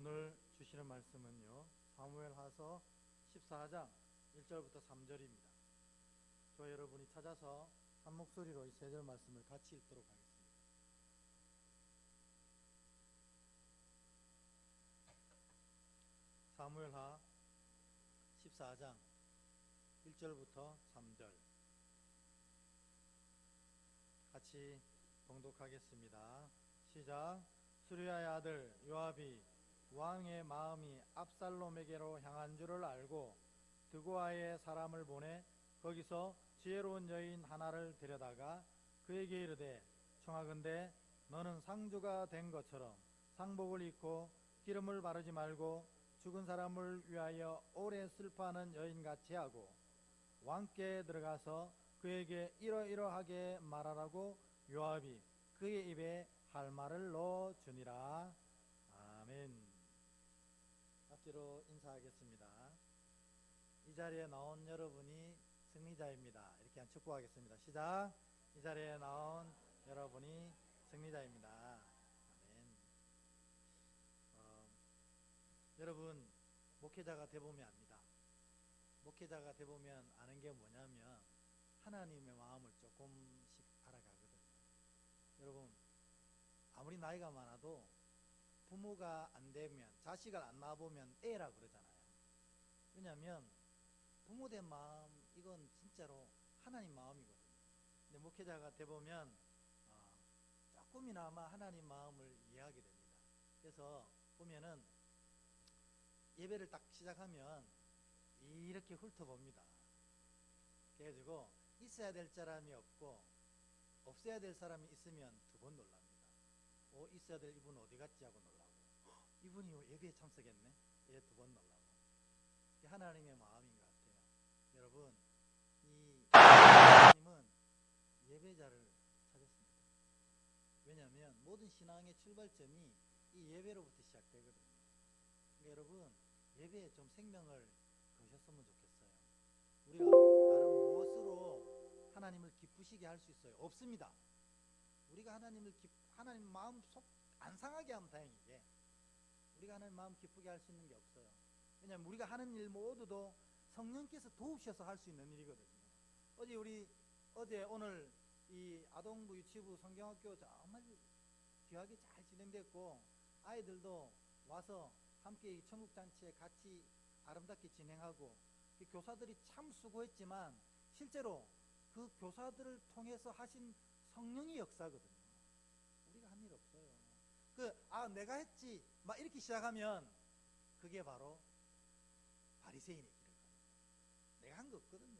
오늘 주시는 말씀은요, 사무엘하서 14장 1절부터 3절입니다. 저와 여러분이 찾아서 한 목소리로 이 세 절 말씀을 같이 읽도록 하겠습니다. 사무엘하 14장 1절부터 3절 같이 봉독하겠습니다. 시작. 수르야의 아들 요압이 왕의 마음이 압살롬에게로 향한 줄을 알고 드고아의 사람을 보내 거기서 지혜로운 여인 하나를 데려다가 그에게 이르되, 청하건대 너는 상주가 된 것처럼 상복을 입고 기름을 바르지 말고 죽은 사람을 위하여 오래 슬퍼하는 여인같이 하고 왕께 들어가서 그에게 이러이러하게 말하라고 요압이 그의 입에 할 말을 넣어 주니라. 아멘. 앞뒤로 인사하겠습니다. 이 자리에 나온 여러분이 승리자입니다. 이렇게 한 축복하겠습니다. 시작. 이 자리에 나온 여러분이 승리자입니다. 아멘. 여러분, 목회자가 되보면 압니다. 목회자가 되보면 아는 게 뭐냐면 하나님의 마음을 조금씩 알아가거든요. 여러분, 아무리 나이가 많아도 부모가 안 되면, 자식을 안 낳아보면 애라 그러잖아요. 왜냐하면 부모 된 마음, 이건 진짜로 하나님 마음이거든요. 근데 목회자가 돼보면 조금이나마 하나님 마음을 이해하게 됩니다. 그래서 보면은 예배를 딱 시작하면 이렇게 훑어봅니다. 그래가지고 있어야 될 사람이 없고 없어야 될 사람이 있으면 두 번 놀랍니다. 있어야 될 이분 어디 갔지 하고 놀라고, 이분이 예배에 참석했네, 두 번 놀라고. 이게 하나님의 마음인 것 같아요. 여러분, 이 하나님은 예배자를 찾았습니다. 왜냐하면 모든 신앙의 출발점이 이 예배로부터 시작되거든요. 그러니까 여러분, 예배에 좀 생명을 거셨으면 좋겠어요. 우리가 다른 무엇으로 하나님을 기쁘시게 할 수 있어요? 없습니다. 우리가 하나님 마음 속 안 상하게 하면 다행이게, 우리가 하나님 마음 기쁘게 할 수 있는 게 없어요. 왜냐하면 우리가 하는 일 모두도 성령께서 도우셔서 할 수 있는 일이거든요. 오늘 이 아동부 유치부 성경학교 정말 귀하게 잘 진행됐고, 아이들도 와서 함께 이 천국잔치에 같이 아름답게 진행하고, 교사들이 참 수고했지만 실제로 그 교사들을 통해서 하신 성령의 역사거든요. 우리가 한 일 없어요. 내가 했지 막 이렇게 시작하면 그게 바로 바리새인의 길일 겁니다. 내가 한 거 없거든요.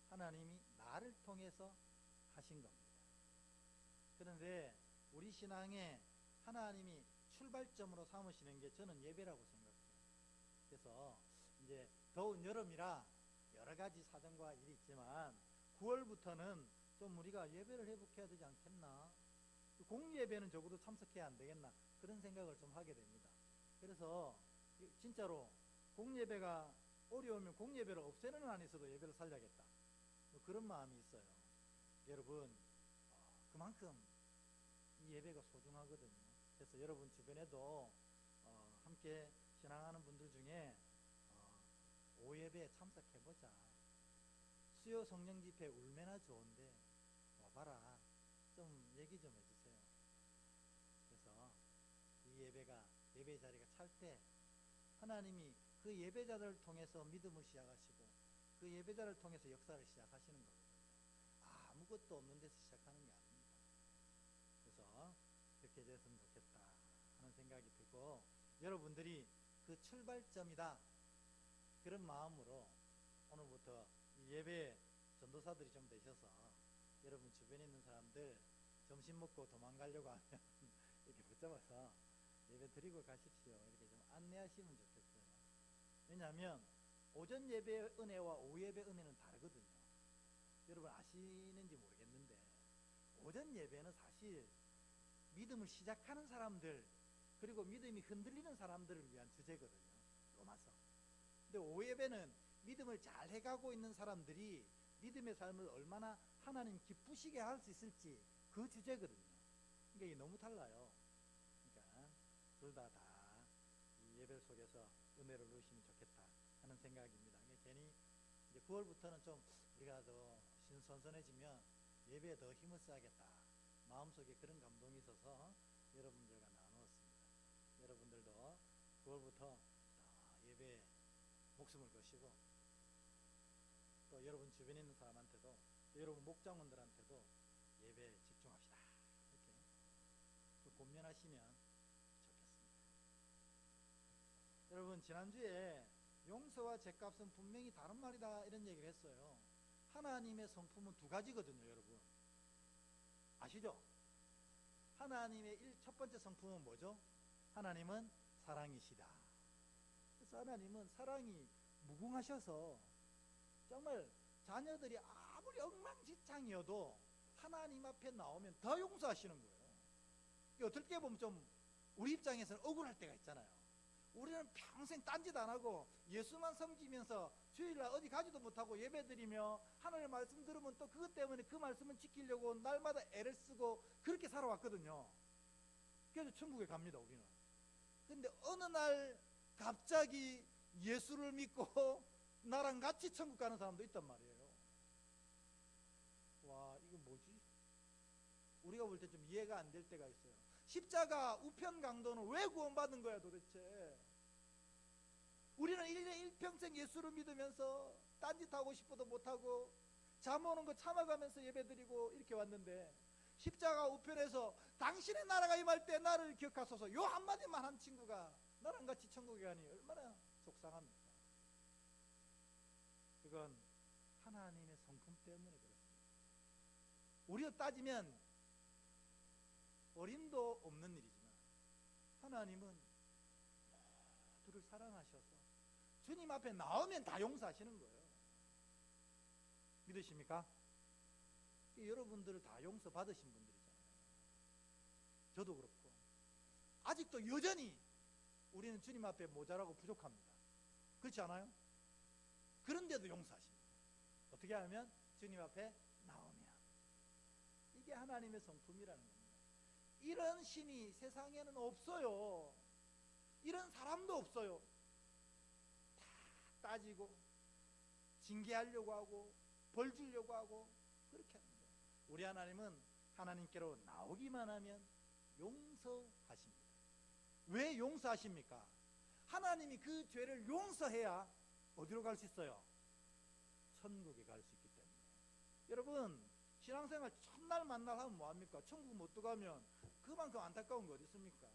하나님이 나를 통해서 하신 겁니다. 그런데 우리 신앙에 하나님이 출발점으로 삼으시는 게 저는 예배라고 생각해요. 그래서 이제 더운 여름이라 여러 가지 사정과 일이 있지만 9월부터는 좀 우리가 예배를 회복해야 되지 않겠나, 공예배는 적어도 참석해야 안 되겠나, 그런 생각을 좀 하게 됩니다. 그래서 진짜로 공예배가 어려우면 공예배를 없애는 안에서도 예배를 살려야겠다, 그런 마음이 있어요. 여러분, 그만큼 이 예배가 소중하거든요. 그래서 여러분 주변에도 함께 신앙하는 분들 중에 오예배에 참석해보자, 수요 성령 집회 얼마나 좋은데 와봐라, 좀 얘기 좀 해주세요. 그래서 이 예배 자리가 찰 때 하나님이 그 예배자들을 통해서 믿음을 시작하시고 그 예배자를 통해서 역사를 시작하시는 거거든요. 아무것도 없는 데서 시작하는 게 아닙니다. 그래서 그렇게 됐으면 좋겠다 하는 생각이 들고, 여러분들이 그 출발점이다, 그런 마음으로 오늘부터 이 예배 전도사들이 좀 되셔서 여러분 주변에 있는 사람들 점심 먹고 도망가려고 하면 이렇게 붙잡아서 예배 드리고 가십시오, 이렇게 좀 안내하시면 좋겠어요. 왜냐하면 오전 예배의 은혜와 오후 예배 은혜는 다르거든요. 여러분 아시는지 모르겠는데 오전 예배는 사실 믿음을 시작하는 사람들, 그리고 믿음이 흔들리는 사람들을 위한 주제거든요, 로마서. 근데 오후 예배는 믿음을 잘 해가고 있는 사람들이 믿음의 삶을 얼마나 하나님 기쁘시게 할 수 있을지, 그 주제거든요. 그러니까 이게 너무 달라요. 그러니까 둘 다 예배 속에서 은혜를 누리시면 좋겠다 하는 생각입니다. 괜히 이제 9월부터는 좀 우리가 더 신선선해지면 예배에 더 힘을 써야겠다, 마음속에 그런 감동이 있어서 여러분들과 나누었습니다. 여러분들도 9월부터 예배에 목숨을 거시고, 또 여러분 주변에 있는 사람한테도, 또 여러분 목장원들한테도 예배에 집중합시다, 이렇게 또 권면하시면 좋겠습니다. 여러분, 지난주에 용서와 죗값은 분명히 다른 말이다 이런 얘기를 했어요. 하나님의 성품은 두 가지거든요. 여러분 아시죠? 하나님의 첫 번째 성품은 뭐죠? 하나님은 사랑이시다. 그래서 하나님은 사랑이 무궁하셔서 정말 자녀들이 아무리 엉망진창이어도 하나님 앞에 나오면 더 용서하시는 거예요. 어떻게 보면 좀 우리 입장에서는 억울할 때가 있잖아요. 우리는 평생 딴짓 안 하고 예수만 섬기면서 주일날 어디 가지도 못하고 예배드리며 하나님의 말씀 들으면 또 그것 때문에 그 말씀을 지키려고 날마다 애를 쓰고 그렇게 살아왔거든요. 그래서 천국에 갑니다, 우리는. 근데 어느 날 갑자기 예수를 믿고 나랑 같이 천국 가는 사람도 있단 말이에요. 와, 이거 뭐지? 우리가 볼 때 좀 이해가 안 될 때가 있어요. 십자가 우편 강도는 왜 구원받은 거야 도대체? 우리는 1년 1평생 예수를 믿으면서 딴짓하고 싶어도 못하고 잠 오는 거 참아가면서 예배드리고 이렇게 왔는데, 십자가 우편에서 당신의 나라가 임할 때 나를 기억하소서, 요 한마디만 한 친구가 나랑 같이 천국에 가니 얼마나 속상합니까? 그건 하나님의 성품 때문에 그렇습니다. 우리로 따지면 어림도 없는 일이지만 하나님은 모두를 사랑하셔서 주님 앞에 나오면 다 용서하시는 거예요. 믿으십니까? 여러분들을 다 용서 받으신 분들이잖아요. 저도 그렇고 아직도 여전히 우리는 주님 앞에 모자라고 부족합니다. 그렇지 않아요? 그런데도 용서하십니다. 어떻게 하면? 주님 앞에 나오면. 이게 하나님의 성품이라는 겁니다. 이런 신이 세상에는 없어요. 이런 사람도 없어요. 다 따지고 징계하려고 하고 벌 주려고 하고 그렇게 합니다. 우리 하나님은 하나님께로 나오기만 하면 용서하십니다. 왜 용서하십니까? 하나님이 그 죄를 용서해야 어디로 갈 수 있어요? 천국에 갈 수 있기 때문에. 여러분, 신앙생활 첫날 만날 하면 뭐합니까? 천국 못 들어가면 그만큼 안타까운 거 어디 있습니까?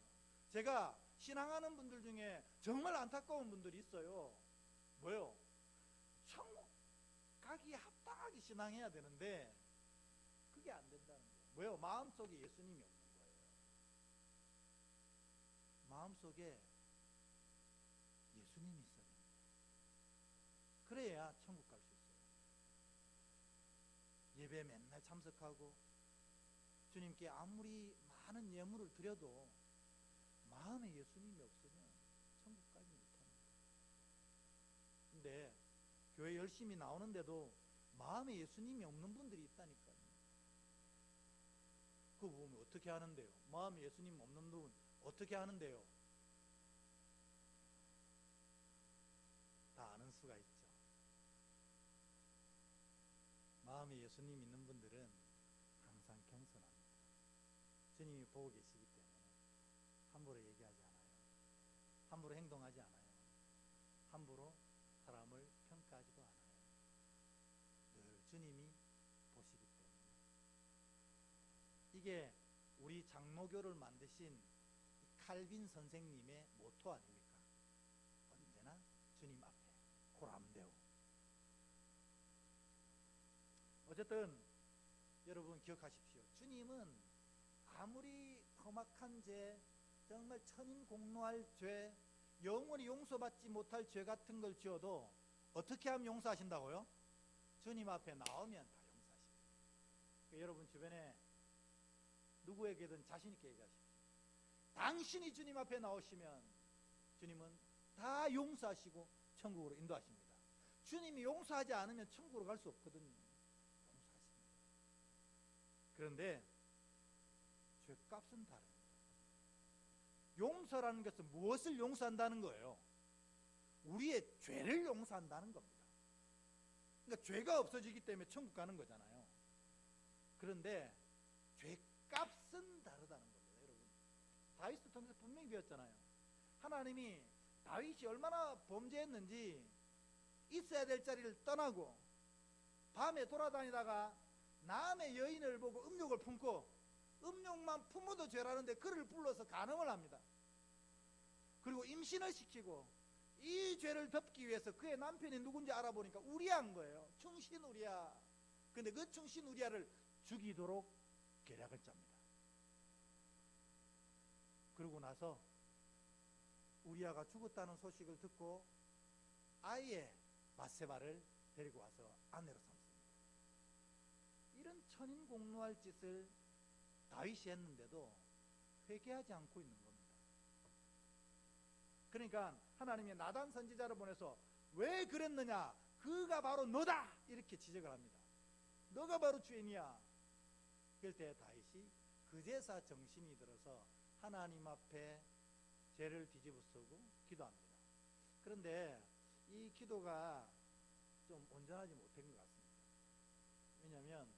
제가 신앙하는 분들 중에 정말 안타까운 분들이 있어요. 뭐요? 천국 가기에 합당하게 신앙해야 되는데 그게 안 된다는 거예요. 뭐요? 마음속에 예수님이 없는 거예요. 마음속에 예수님이 있어야 됩니다. 그래야 천국 갈 수 있어요. 예배 맨날 참석하고 주님께 아무리 많은 예물을 드려도 마음에 예수님이 없으면 천국 가지 못합니다. 근데 교회 열심히 나오는데도 마음에 예수님이 없는 분들이 있다니까요. 그거 보면 어떻게 하는데요? 마음에 예수님 없는 분 어떻게 하는데요? 다 아는 수가 있죠. 마음에 예수님 있는 분들은 항상 겸손합니다. 주님이 보고 계시기 때문에 함부로 얘기하지 않아요. 함부로 행동하지 않아요. 함부로 사람을 평가하지도 않아요. 늘 주님이 보시기 때문에. 이게 우리 장로교를 만드신 칼빈 선생님의 모토 아닙니까? 언제나 주님 앞에 고람되오. 어쨌든 여러분 기억하십시오. 주님은 아무리 험악한 죄, 정말 천인공노할 죄, 영원히 용서받지 못할 죄 같은 걸 지어도 어떻게 하면 용서하신다고요? 주님 앞에 나오면 다 용서하십니다. 그러니까 여러분 주변에 누구에게든 자신 있게 얘기하십시오. 당신이 주님 앞에 나오시면 주님은 다 용서하시고 천국으로 인도하십니다. 주님이 용서하지 않으면 천국으로 갈 수 없거든요. 용서하십니다. 그런데 죄값은 다릅니다. 용서라는 것은 무엇을 용서한다는 거예요? 우리의 죄를 용서한다는 겁니다. 그러니까 죄가 없어지기 때문에 천국 가는 거잖아요. 그런데 죄값은 다르다는 겁니다. 여러분, 다윗을 통해서 분명히 배웠잖아요. 하나님이 다윗이 얼마나 범죄했는지, 있어야 될 자리를 떠나고 밤에 돌아다니다가 남의 여인을 보고 음욕을 품고, 음욕만 품어도 죄라는데 그를 불러서 간음을 합니다. 그리고 임신을 시키고, 이 죄를 덮기 위해서 그의 남편이 누군지 알아보니까 우리아인 거예요. 충신 우리아. 근데 그 충신 우리아를 죽이도록 계략을 짭니다. 그러고 나서 우리아가 죽었다는 소식을 듣고 아예 밧세바를 데리고 와서 아내로 삼습니다. 이런 천인공노할 짓을 다윗이 했는데도 회개하지 않고 있는 겁니다. 그러니까 하나님이 나단 선지자를 보내서 왜 그랬느냐, 그가 바로 너다, 이렇게 지적을 합니다. 너가 바로 죄인이야. 그럴 때 다윗이 그제사 정신이 들어서 하나님 앞에 죄를 뒤집어쓰고 기도합니다. 그런데 이 기도가 좀 온전하지 못한 것 같습니다. 왜냐하면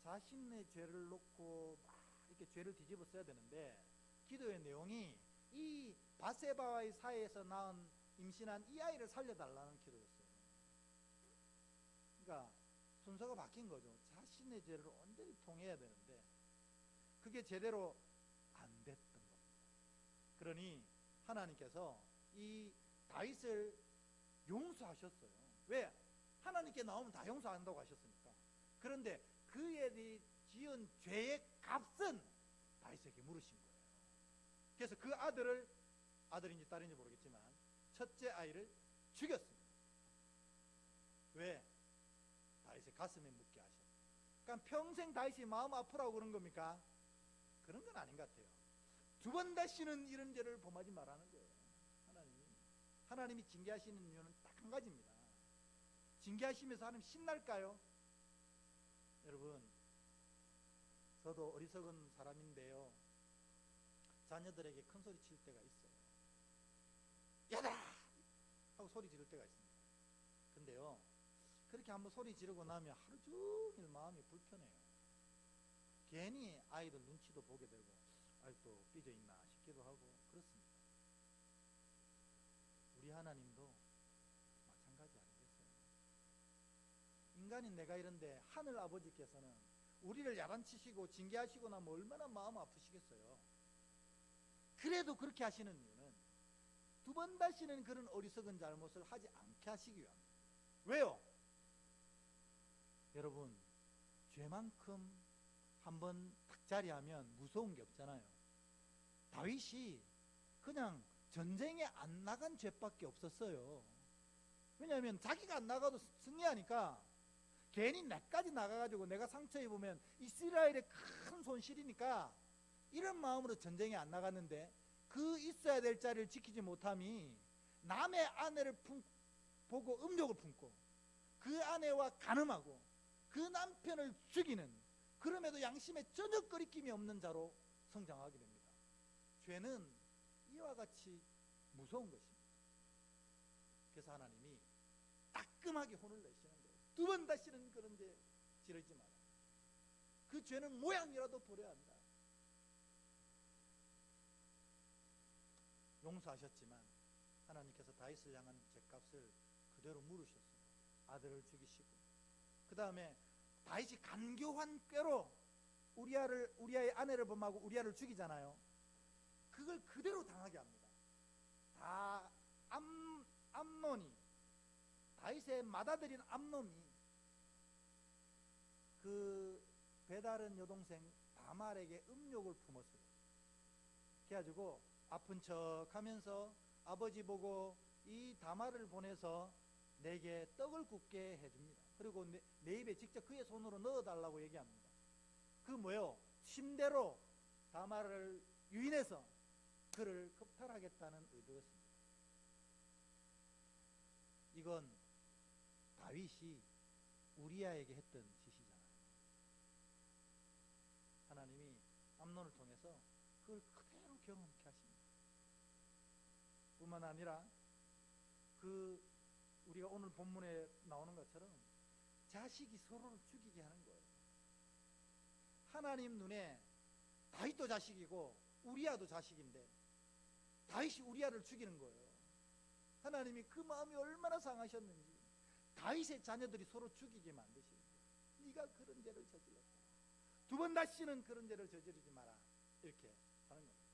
자신의 죄를 놓고 막 이렇게 죄를 뒤집어 써야 되는데, 기도의 내용이 이 밧세바와의 사이에서 낳은 임신한 이 아이를 살려달라는 기도였어요. 그러니까 순서가 바뀐 거죠. 자신의 죄를 온전히 통해야 되는데 그게 제대로 안 됐던 겁니다. 그러니 하나님께서 이 다윗을 용서하셨어요. 왜? 하나님께 나오면 다 용서한다고 하셨으니까. 그런데 그에 지은 죄의 값은 다윗에게 물으신 거예요. 그래서 그 아들인지 딸인지 모르겠지만 첫째 아이를 죽였습니다. 왜? 다윗의 가슴에 묻게 하셔. 그러니까 평생 다윗이 마음 아프라고 그런 겁니까? 그런 건 아닌 것 같아요. 두 번 다시는 이런 죄를 범하지 말라는 거예요. 하나님이 징계하시는 이유는 딱 한 가지입니다. 징계하시면서 하나님 신날까요? 여러분, 저도 어리석은 사람인데요, 자녀들에게 큰 소리 칠 때가 있어요. 야들아! 하고 소리 지를 때가 있습니다. 근데요, 그렇게 한번 소리 지르고 나면 하루 종일 마음이 불편해요. 괜히 아이들 눈치도 보게 되고, 아직도 삐져있나 싶기도 하고 그렇습니다. 우리 하나님도 마찬가지 아니겠어요? 인간인 내가 이런데 하늘 아버지께서는 우리를 야단치시고 징계하시고 나면 얼마나 마음 아프시겠어요? 그래도 그렇게 하시는 이유는 두 번 다시는 그런 어리석은 잘못을 하지 않게 하시기 위함입니다. 왜요? 여러분, 죄만큼 한번 탁자리하면 무서운 게 없잖아요. 다윗이 그냥 전쟁에 안 나간 죄밖에 없었어요. 왜냐하면 자기가 안 나가도 승리하니까, 괜히 나까지 나가가지고 내가 상처 입으면 이스라엘의 큰 손실이니까 이런 마음으로 전쟁에 안 나갔는데, 그 있어야 될 자리를 지키지 못함이 남의 아내를 보고 음욕을 품고 그 아내와 간음하고 그 남편을 죽이는, 그럼에도 양심에 전혀 거리낌이 없는 자로 성장하게 됩니다. 죄는 이와 같이 무서운 것입니다. 그래서 하나님이 따끔하게 혼을 내시는 거예요. 두 번 다시는 그런 죄 지르지 마라. 그 죄는 모양이라도 버려야 한다. 용서하셨지만 하나님께서 다윗을 향한 죄값을 그대로 물으셨어요. 아들을 죽이시고, 그 다음에 다윗이 간교한 꾀로 우리아의 아내를 범하고 우리아를 죽이잖아요. 그걸 그대로 당하게 합니다. 다 암논이, 다윗의 맏아들인 암논이 그 배다른 여동생 다말에게 음욕을 품었어요. 그래가지고 아픈 척 하면서 아버지 보고 이 다말을 보내서 내게 떡을 굽게 해줍니다. 그리고 내 입에 직접 그의 손으로 넣어달라고 얘기합니다. 그 뭐예요? 침대로 다말을 유인해서 그를 겁탈하겠다는 의도였습니다. 이건 다윗이 우리아에게 했던 짓이잖아요. 하나님이 암논을 통해서 그걸 그대로 경험케 하십니다. 뿐만 아니라 그 우리가 오늘 본문에 나오는 것처럼 자식이 서로를 죽이게 하는 거예요. 하나님 눈에 다윗도 자식이고 우리아도 자식인데 다윗이 우리아를 죽이는 거예요. 하나님이 그 마음이 얼마나 상하셨는지 다윗의 자녀들이 서로 죽이게 만드시는 거예요. 네가 그런 죄를 저질렀다. 두 번 다시는 그런 죄를 저지르지 마라. 이렇게 하는 겁니다.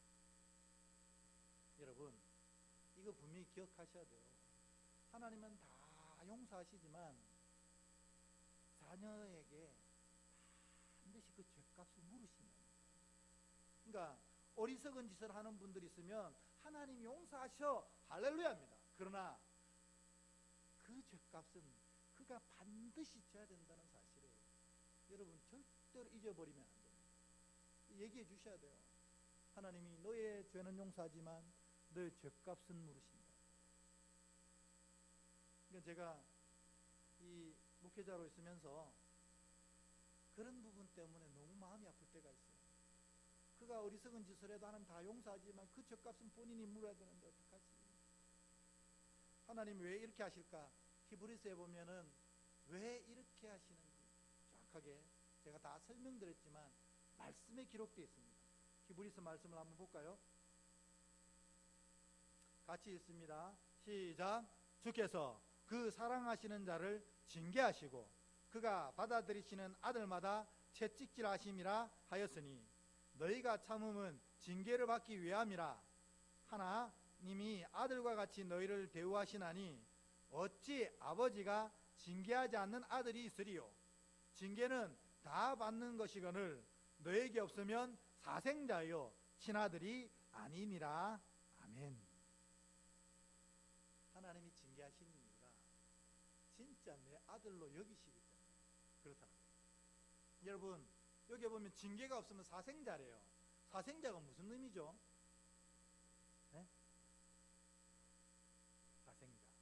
여러분, 이거 분명히 기억하셔야 돼요. 하나님은 다 용서하시지만 자녀에게 반드시 그 죄값을 물으신다. 그러니까 어리석은 짓을 하는 분들이 있으면 하나님 용서하셔 할렐루야입니다. 그러나 그 죄값은 그가 반드시 져야 된다는 사실을 여러분 절대로 잊어버리면 안 됩니다. 얘기해 주셔야 돼요. 하나님이 너의 죄는 용서하지만 너의 죄값은 물으신다. 그러니까 제가 이 목회자로 있으면서 그런 부분 때문에 너무 마음이 아플 때가 있어요. 그가 어리석은 짓을 해도 하나님 다 용서하지만 그 죄값은 본인이 물어야 되는데 어떡하지? 하나님 왜 이렇게 하실까? 히브리서에 보면은 왜 이렇게 하시는지 정확하게 제가 다 설명드렸지만 말씀에 기록되어 있습니다. 히브리서 말씀을 한번 볼까요? 같이 읽습니다. 시작. 주께서 그 사랑하시는 자를 징계하시고 그가 받아들이시는 아들마다 채찍질하심이라 하였으니 너희가 참음은 징계를 받기 위함이라. 하나님이 아들과 같이 너희를 대우하시나니 어찌 아버지가 징계하지 않는 아들이 있으리요. 징계는 다 받는 것이거늘 너에게 없으면 사생자여 친아들이 아니니라. 아멘. 하나님이 징계하시는 이유가 진짜 내 아들로 여기시기 때문에 그렇다는 거예요. 여러분, 여기 보면 징계가 없으면 사생자래요. 사생자가 무슨 의미죠? 네? 사생자,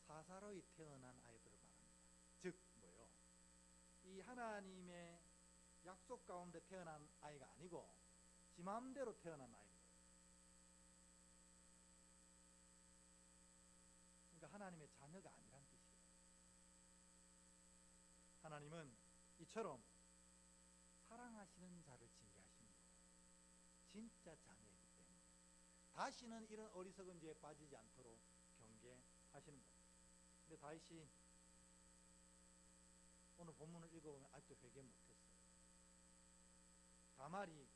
사사로이 태어난 아이들을 말합니다. 즉 뭐요? 이 하나님의 약속 가운데 태어난 아이가 아니고 지 마음대로 태어난 아이인 거예요. 그러니까 하나님의 자녀가 아니란 뜻이에요. 하나님은 이처럼 사랑하시는 자를 징계하시는 거예요. 진짜 자녀이기 때문에 다시는 이런 어리석은 죄에 빠지지 않도록 경계하시는 거예요. 근데 다윗이 오늘 본문을 읽어보면 아직도 회개 못했어요. 다말이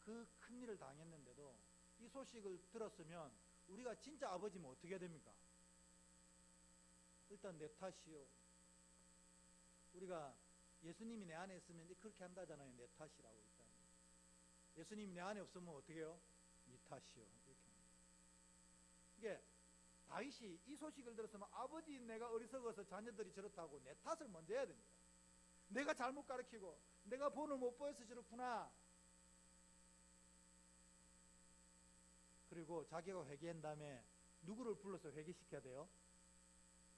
그 큰일을 당했는데도 이 소식을 들었으면 우리가 진짜 아버지면 어떻게 해야 됩니까? 일단 내 탓이요. 우리가 예수님이 내 안에 있으면 그렇게 한다잖아요. 내 탓이라고. 일단 예수님이 내 안에 없으면 어떻게 해요? 네 탓이요. 이렇게 합니다. 이게 다윗이 이 소식을 들었으면 아버지 내가 어리석어서 자녀들이 저렇다고 내 탓을 먼저 해야 됩니다. 내가 잘못 가르치고 내가 본을 못 보여서 저렇구나. 그리고 자기가 회개한 다음에 누구를 불러서 회개시켜야 돼요?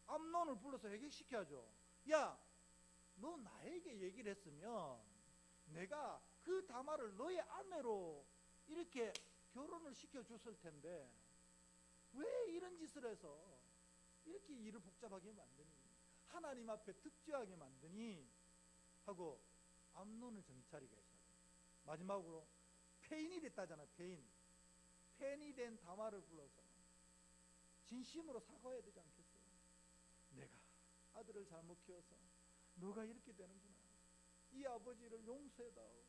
암논을 불러서 회개시켜야죠. 야, 너 나에게 얘기를 했으면 내가 그 다말을 너의 아내로 이렇게 결혼을 시켜줬을 텐데 왜 이런 짓을 해서 이렇게 일을 복잡하게 만드니? 하나님 앞에 득죄하게 만드니? 하고 암논을 정찰하게 하셔야 돼요. 마지막으로 폐인이 됐다잖아요. 폐인이 된 다말을 불러서 진심으로 사과해야 되지 않겠어요? 내가 아들을 잘못 키워서 너가 이렇게 되는구나. 이 아버지를 용서해다오.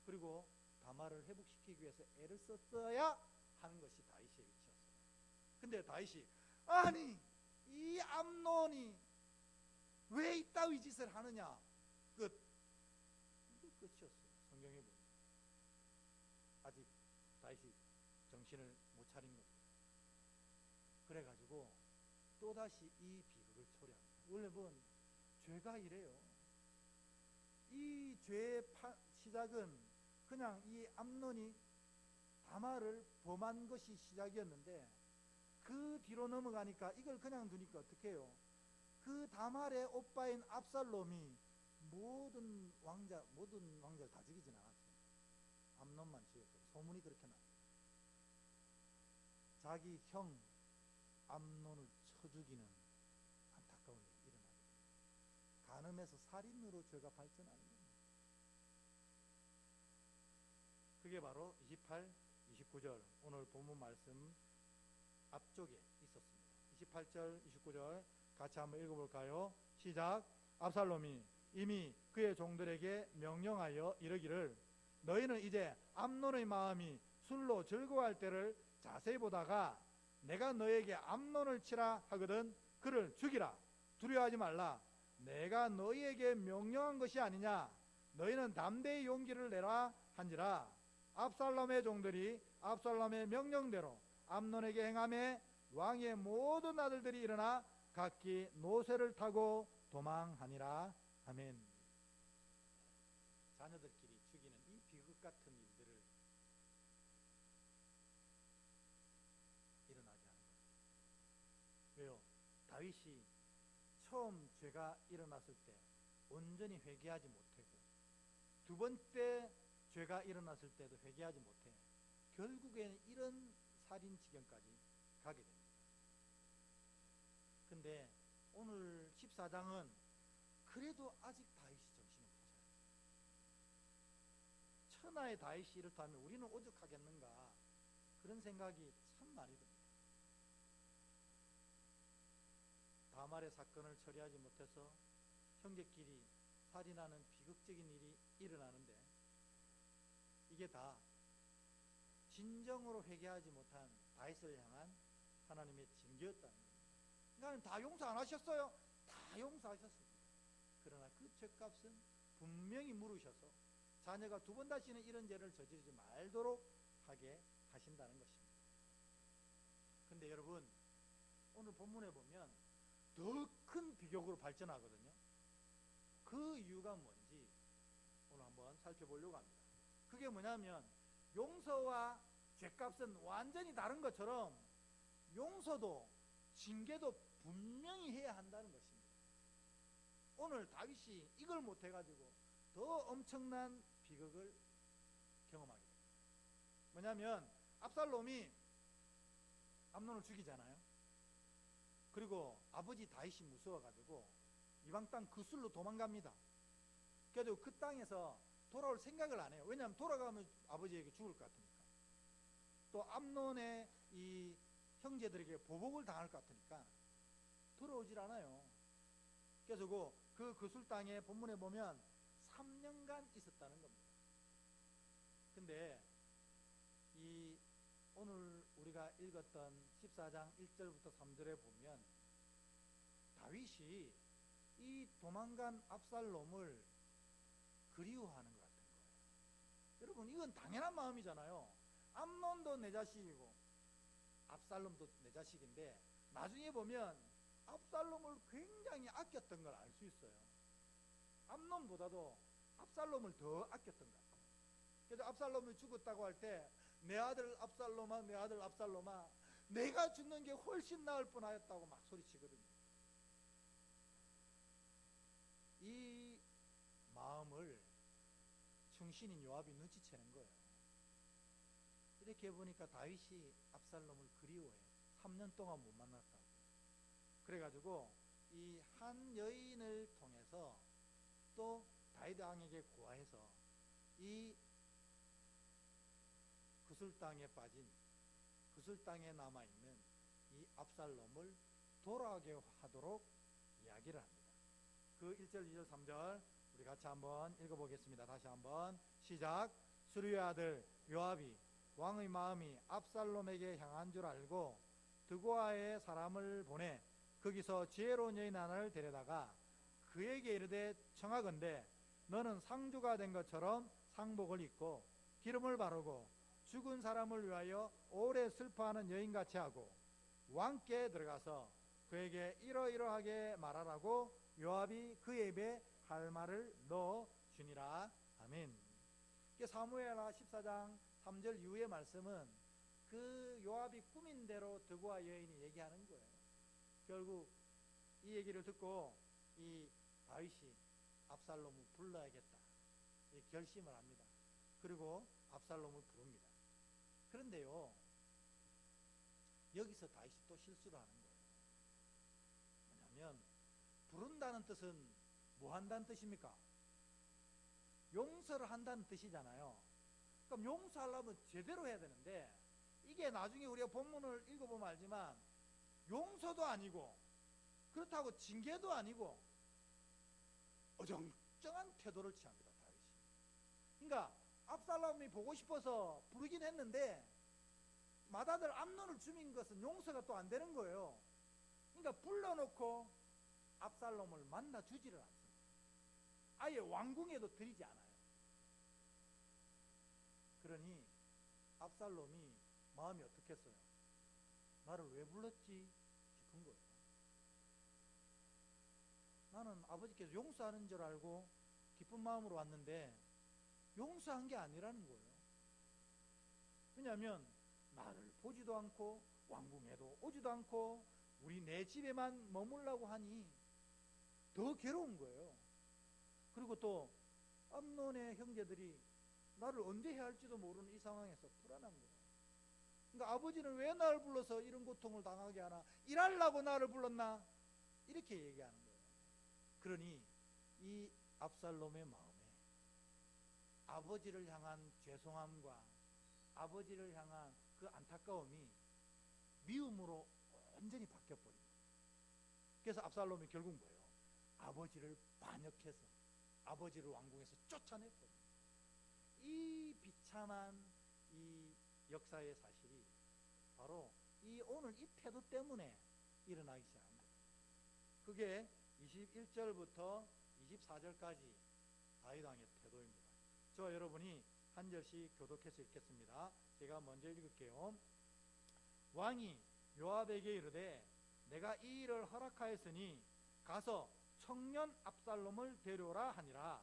그리고 다말을 회복시키기 위해서 애를 썼어야 하는 것이 다윗의 위치였어요. 근데 다윗이 아니 이 암논이 왜 이따위 짓을 하느냐. 끝. 이게 끝이었어요. 성경에 보면 아직 다윗이 정신을 못 차린 겁니다. 그래가지고 또다시 이 비극을 초래합니다. 원래는 죄가 이래요. 이 죄의 시작은 그냥 이 암논이 다말을 범한 것이 시작이었는데 그 뒤로 넘어가니까 이걸 그냥 두니까 어떻게 해요? 그 다말의 오빠인 압살롬이 모든 왕자를 다 죽이진 않았어요. 암논만 죽였어요. 소문이 그렇게 납니다. 자기 형 암논을 쳐 죽이는 안타까운 일이 일어나게 됩니다. 간음해서 살인으로 죄가 발전하는 겁니다. 그게 바로 28, 29절 오늘 본문 말씀 앞쪽에 있었습니다. 28절, 29절 같이 한번 읽어볼까요? 시작. 압살롬이 이미 그의 종들에게 명령하여 이르기를 너희는 이제 암논의 마음이 술로 즐거워할 때를 자세히 보다가 내가 너에게 암논을 치라 하거든 그를 죽이라. 두려워하지 말라. 내가 너희에게 명령한 것이 아니냐. 너희는 담대히 용기를 내라 한지라. 압살롬의 종들이 압살롬의 명령대로 암논에게 행하매 왕의 모든 아들들이 일어나 각기 노새를 타고 도망하니라. 아멘. 자녀들끼리 죽이는 이 비극 같은 일들을 일어나게 하는 겁니다. 왜요? 다윗이 처음 죄가 일어났을 때 온전히 회개하지 못하고 두 번째 죄가 일어났을 때도 회개하지 못해 결국에는 이런 살인 지경까지 가게 됩니다. 근데 오늘 14장은 그래도 아직 다윗이 정신을 못 차려요. 천하의 다윗이 이렇다면 우리는 오죽하겠는가 그런 생각이 참 많이 듭니다. 다말의 사건을 처리하지 못해서 형제끼리 살인하는 비극적인 일이 일어나는데 이게 다 진정으로 회개하지 못한 다윗을 향한 하나님의 징계였다는 겁니다. 하나님 다 용서 안 하셨어요? 다 용서하셨습니다. 그러나 그 죄값은 분명히 물으셔서 자녀가 두 번 다시는 이런 죄를 저지르지 말도록 하게 하신다는 것입니다. 근데 여러분 오늘 본문에 보면 더 큰 비극으로 발전하거든요. 그 이유가 뭔지 오늘 한번 살펴보려고 합니다. 그게 뭐냐면 용서와 죄값은 완전히 다른 것처럼 용서도 징계도 분명히 해야 한다는 것입니다. 오늘 다윗이 이걸 못해가지고 더 엄청난 비극을 경험하게 됩니다. 뭐냐면 압살롬이 암논을 죽이잖아요. 그리고 아버지 다윗이 무서워가지고 이방 땅 그술로 도망갑니다. 그래도 그 땅에서 돌아올 생각을 안 해요. 왜냐하면 돌아가면 아버지에게 죽을 것 같으니까. 또 암논의 이 형제들에게 보복을 당할 것 같으니까 돌아오질 않아요. 그래서 그 그술 땅에 본문에 보면 3년간 있었다는 겁니다. 근데 이 오늘 우리가 읽었던 14장 1절부터 3절에 보면 다윗이 이 도망간 압살롬을 그리워하는 것 같은 거예요. 여러분 이건 당연한 마음이잖아요. 암논도 내 자식이고 압살롬도 내 자식인데 나중에 보면 압살롬을 굉장히 아꼈던 걸 알 수 있어요. 암논보다도 압살롬을 더 아꼈던 것 같아요. 그래서 압살롬이 죽었다고 할 때 내 아들 압살롬아 내 아들 압살롬아 내가 죽는 게 훨씬 나을 뻔하였다고 막 소리치거든요. 이 마음을 충신인 요압이 눈치채는 거예요. 이렇게 보니까 다윗이 압살롬을 그리워해. 3년 동안 못 만났다고. 그래가지고 이 한 여인을 통해서 또 다윗 왕에게 고하해서 이 그술 땅에 빠진 그술 땅에 남아있는 이 압살롬을 돌아오게 하도록 이야기를 합니다. 그 1절, 2절, 3절 우리 같이 한번 읽어보겠습니다. 다시 한번 시작. 수르의 아들 요압이 왕의 마음이 압살롬에게 향한 줄 알고 드고아에 사람을 보내 거기서 지혜로운 여인 하나를 데려다가 그에게 이르되 청하건대 너는 상주가 된 것처럼 상복을 입고 기름을 바르고 죽은 사람을 위하여 오래 슬퍼하는 여인같이 하고 왕께 들어가서 그에게 이러이러하게 말하라고 요압이 그의 입에 할 말을 넣어 주니라. 아멘. 사무엘하 14장 3절 이후의 말씀은 그 요압이 꾸민 대로 드고아 여인이 얘기하는 거예요. 결국 이 얘기를 듣고 이 다윗이 압살롬을 불러야겠다 이 결심을 합니다. 그리고 압살롬을 부릅니다. 여기서 다윗이 또 실수를 하는 거예요. 뭐냐면 부른다는 뜻은 뭐 한다는 뜻입니까? 용서를 한다는 뜻이잖아요. 그럼 용서하려면 제대로 해야 되는데, 이게 나중에 우리가 본문을 읽어보면 알지만 용서도 아니고 그렇다고 징계도 아니고 어정쩡한 태도를 취합니다, 다윗이. 그러니까 압살롬이 보고 싶어서 부르긴 했는데 맏아들 암논을 죽인 것은 용서가 또 안 되는 거예요. 그러니까 불러놓고 압살롬을 만나 주지를 않습니다. 아예 왕궁에도 들이지 않아요. 그러니 압살롬이 마음이 어떻겠어요? 나를 왜 불렀지 싶은 거예요. 나는 아버지께서 용서하는 줄 알고 기쁜 마음으로 왔는데 용서한 게 아니라는 거예요. 왜냐하면 나를 보지도 않고 왕궁에도 오지도 않고 우리 내 집에만 머물라고 하니 더 괴로운 거예요. 그리고 또 암논의 형제들이 나를 언제 해야 할지도 모르는 이 상황에서 불안한 거예요. 그러니까 아버지는 왜 나를 불러서 이런 고통을 당하게 하나? 일하려고 나를 불렀나? 이렇게 얘기하는 거예요. 그러니 이 압살롬의 마음에 아버지를 향한 죄송함과 아버지를 향한 그 안타까움이 미움으로 완전히 바뀌어버립니다. 그래서 압살롬이 결국 뭐예요? 아버지를 반역해서 아버지를 왕궁에서 쫓아내버립니다. 이 비참한 이 역사의 사실이 바로 이 오늘 이 태도 때문에 일어나기 시작한 거예요. 그게 21절부터 24절까지 다윗 왕의 태도입니다. 저와 여러분이 한 절씩 교독해서 읽겠습니다. 제가 먼저 읽을게요. 왕이 요압에게 이르되 내가 이 일을 허락하였으니 가서 청년 압살롬을 데려오라 하니라.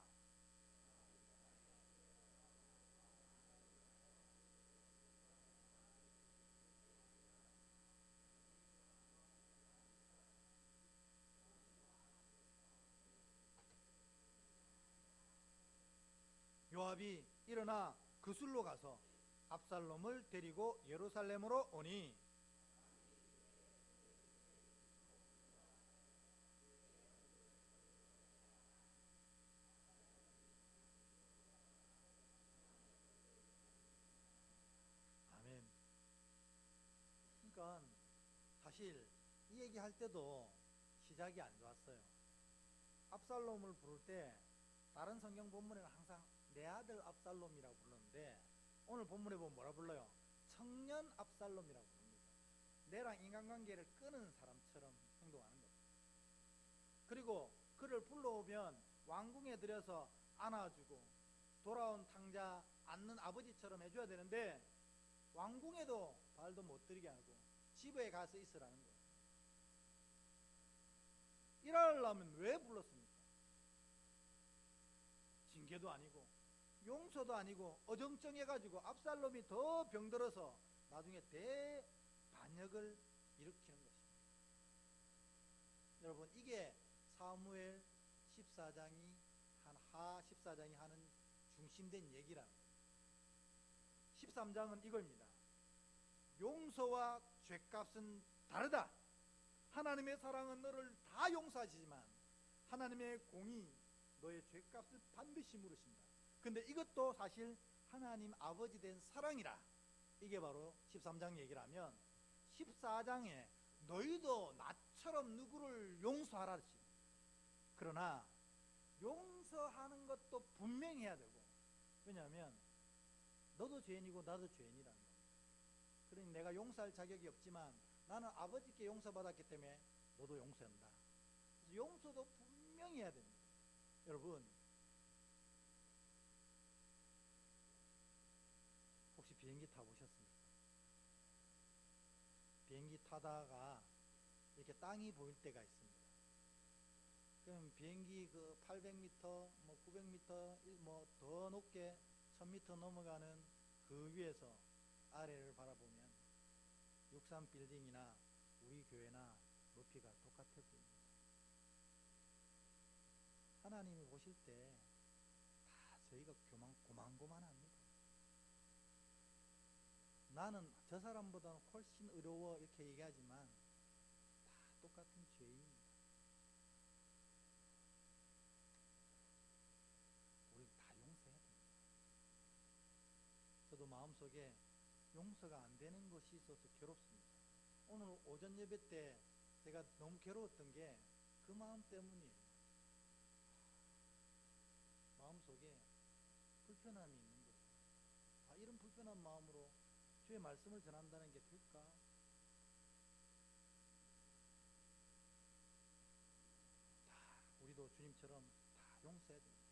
요압이 일어나 그술로 가서 압살롬을 데리고 예루살렘으로 오니 아멘. 그러니까 사실 이 얘기할 때도 시작이 안 좋았어요. 압살롬을 부를 때 다른 성경 본문에는 항상 내 아들 압살롬이라고 부르는데 오늘 본문에 보면 뭐라 불러요? 청년 압살롬이라고 부릅니다. 내랑 인간관계를 끊은 사람처럼 행동하는 겁니다. 그리고 그를 불러오면 왕궁에 들여서 안아주고 돌아온 탕자 안는 아버지처럼 해줘야 되는데 왕궁에도 발도 못 들이게 하고 집에 가서 있으라는 거예요. 일하려면 왜 불렀습니까? 징계도 아니고 용서도 아니고 어정쩡해가지고 압살롬이 더 병들어서 나중에 대반역을 일으키는 것입니다. 여러분, 이게 사무엘 14장이 하 14장이 하는 중심된 얘기라는 거예요. 13장은 이겁니다. 용서와 죄값은 다르다. 하나님의 사랑은 너를 다 용서하시지만 하나님의 공이 너의 죄값을 반드시 물으신다. 근데 이것도 사실 하나님 아버지 된 사랑이라. 이게 바로 13장 얘기라면 14장에 너희도 나처럼 누구를 용서하라. 그러나 용서하는 것도 분명히 해야 되고, 왜냐하면 너도 죄인이고 나도 죄인이라는 겁니다. 그러니 내가 용서할 자격이 없지만 나는 아버지께 용서받았기 때문에 너도 용서한다. 그래서 용서도 분명히 해야 됩니다. 여러분, 혹시 비행기 타보셨습니까? 비행기 타다가 이렇게 땅이 보일 때가 있습니다. 그럼 비행기 그 800m, 뭐 900m, 뭐 더 높게 1000m 넘어가는 그 위에서 아래를 바라보면 63 빌딩이나 우리 교회나 높이가 똑같아 보입니다. 하나님이 보실 때 다 저희가 고만고만합니다. 나는 저 사람보다는 훨씬 어려워 이렇게 얘기하지만 다 똑같은 죄인입니다. 우리 다 용서해야 됩니다. 저도 마음속에 용서가 안 되는 것이 있어서 괴롭습니다. 오늘 오전 예배 때 제가 너무 괴로웠던 게 그 마음 때문이에요. 마음속에 불편함이 있는 거예요. 이런 불편한 마음으로 주의 말씀을 전한다는 게 될까? 우리도 주님처럼 다 용서해야 됩니다.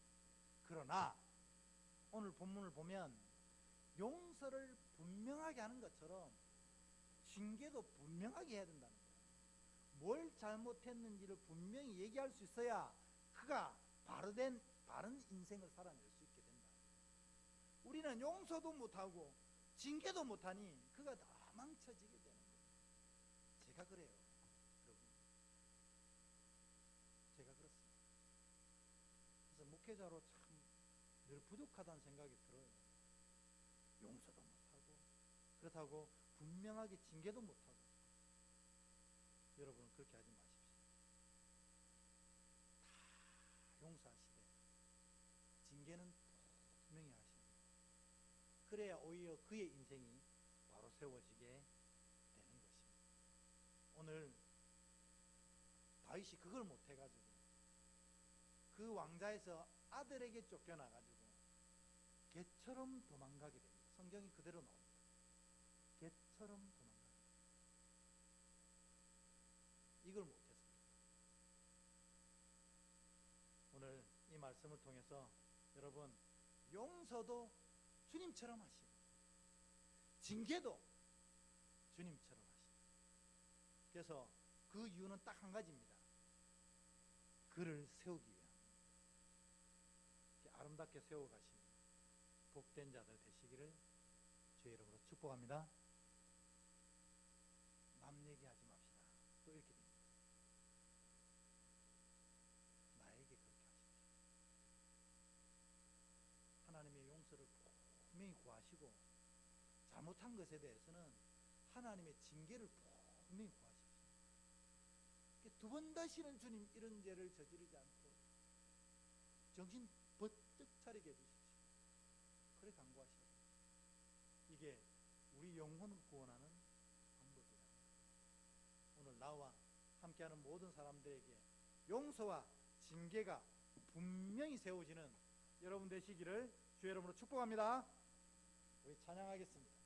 그러나 오늘 본문을 보면 용서를 분명하게 하는 것처럼 징계도 분명하게 해야 된다는 거예요. 뭘 잘못했는지를 분명히 얘기할 수 있어야 그가 바른 인생을 살아낼 수 있게 된다. 우리는 용서도 못하고 징계도 못하니 그가 다 망쳐지게 되는 거예요. 제가 그래요, 여러분. 제가 그렇습니다. 그래서 목회자로 참 늘 부족하다는 생각이 들어요. 용서도 못하고 그렇다고 분명하게 징계도 못하고. 여러분은 그렇게 하지 마십시오. 다 용서하시되 징계는 분명히 하십니다. 그래야 오히려 그의 인생이 바로 세워지게 되는 것입니다. 오늘 다윗이 그걸 못해가지고 그 왕자에서 아들에게 쫓겨나가지고 개처럼 도망가게 됩니다. 성경이 그대로 나옵니다. 개처럼 도망가게 됩니다. 이걸 못했습니다. 오늘 이 말씀을 통해서 여러분, 용서도 주님처럼 하시고 징계도 주님처럼 하시고, 그래서 그 이유는 딱 한 가지입니다. 그를 세우기 위함입니다. 아름답게 세워가시는 복된 자들 되시기를 주의 이름으로 축복합니다. 남 얘기하지 맙시다. 또 이렇게 됩니다. 나에게 그렇게 하십시오. 하나님의 용서를 분명히 구하시고 잘못한 것에 대해서는 하나님의 징계를 분명히 구하십시오. 두 번 다시는 주님 이런 죄를 저지르지 않도록 정신 번쩍 차리게 해주십시오. 그래 간구하시오. 이게 우리 영혼을 구원하는 방법이다. 오늘 나와 함께하는 모든 사람들에게 용서와 징계가 분명히 세워지는 여러분 되시기를 주의 이름으로 축복합니다. 우리 찬양하겠습니다.